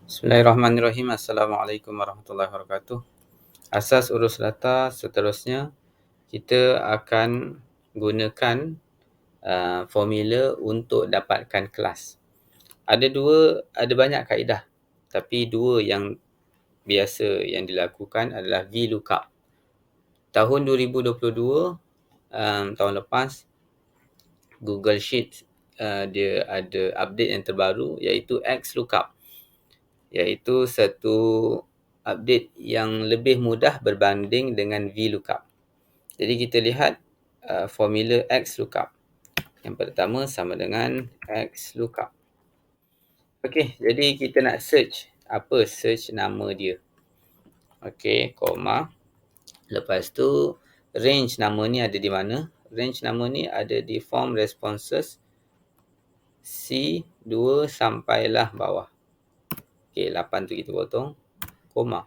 Bismillahirrahmanirrahim. Assalamualaikum warahmatullahi wabarakatuh. Asas urus data seterusnya, kita akan gunakan formula untuk dapatkan kelas. Ada banyak kaedah, tapi dua yang biasa yang dilakukan adalah VLOOKUP. Tahun 2022, tahun lepas, Google Sheets dia ada update yang terbaru iaitu XLOOKUP. Iaitu satu update yang lebih mudah berbanding dengan VLOOKUP. Jadi kita lihat formula XLOOKUP. Yang pertama sama dengan XLOOKUP. Okey, jadi kita nak search. Apa search nama dia? Okey, koma. Lepas tu range nama ni ada di mana? Range nama ni ada di form responses C2 sampailah bawah. Okey, 8 tu kita potong. Koma.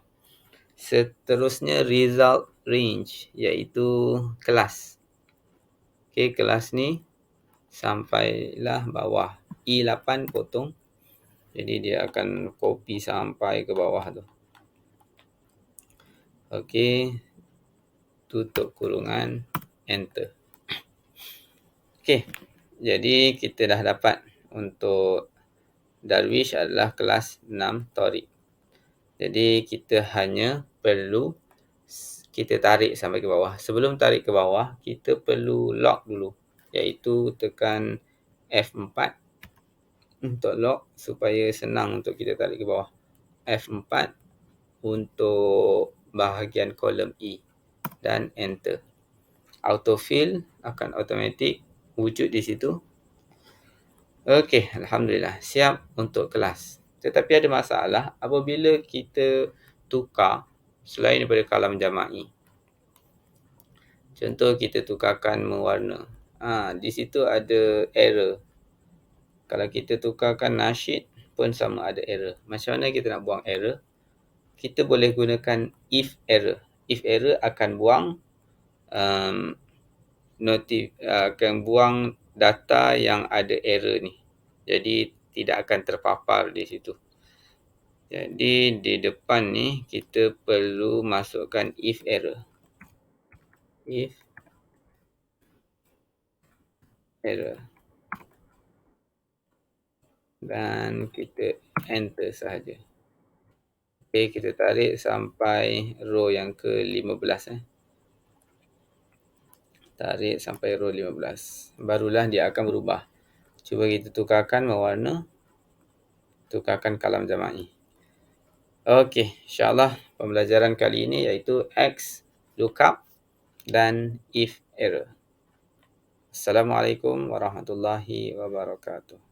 Seterusnya result range iaitu kelas. Okey, kelas ni sampailah bawah. E8 potong. Jadi dia akan copy sampai ke bawah tu. Okey. Tutup kurungan, enter. Okey. Jadi kita dah dapat untuk Darwish adalah kelas 6 Toriq. Jadi kita hanya perlu kita tarik sampai ke bawah. Sebelum tarik ke bawah, kita perlu lock dulu. Iaitu tekan F4 untuk lock supaya senang untuk kita tarik ke bawah. F4 untuk bahagian kolom E dan enter. Autofill akan automatic wujud di situ. Okey, alhamdulillah siap untuk kelas. Tetapi ada masalah apabila kita tukar selain daripada kalam jama'i. Contoh kita tukarkan mewarna. Di situ ada error. Kalau kita tukarkan nasyid pun sama ada error. Macam mana kita nak buang error? Kita boleh gunakan if error. If error akan buang akan buang data yang ada error ni. Jadi tidak akan terpapar di situ. Jadi di depan ni kita perlu masukkan if error. If error. Dan kita enter sahaja. Okey, kita tarik sampai row yang ke-15. Tarik sampai row 15. Barulah dia akan berubah. Cuba kita tukarkan mewarna. Tukarkan kalam jama'i. Okey, insyaAllah pembelajaran kali ini iaitu XLOOKUP dan if error. Assalamualaikum warahmatullahi wabarakatuh.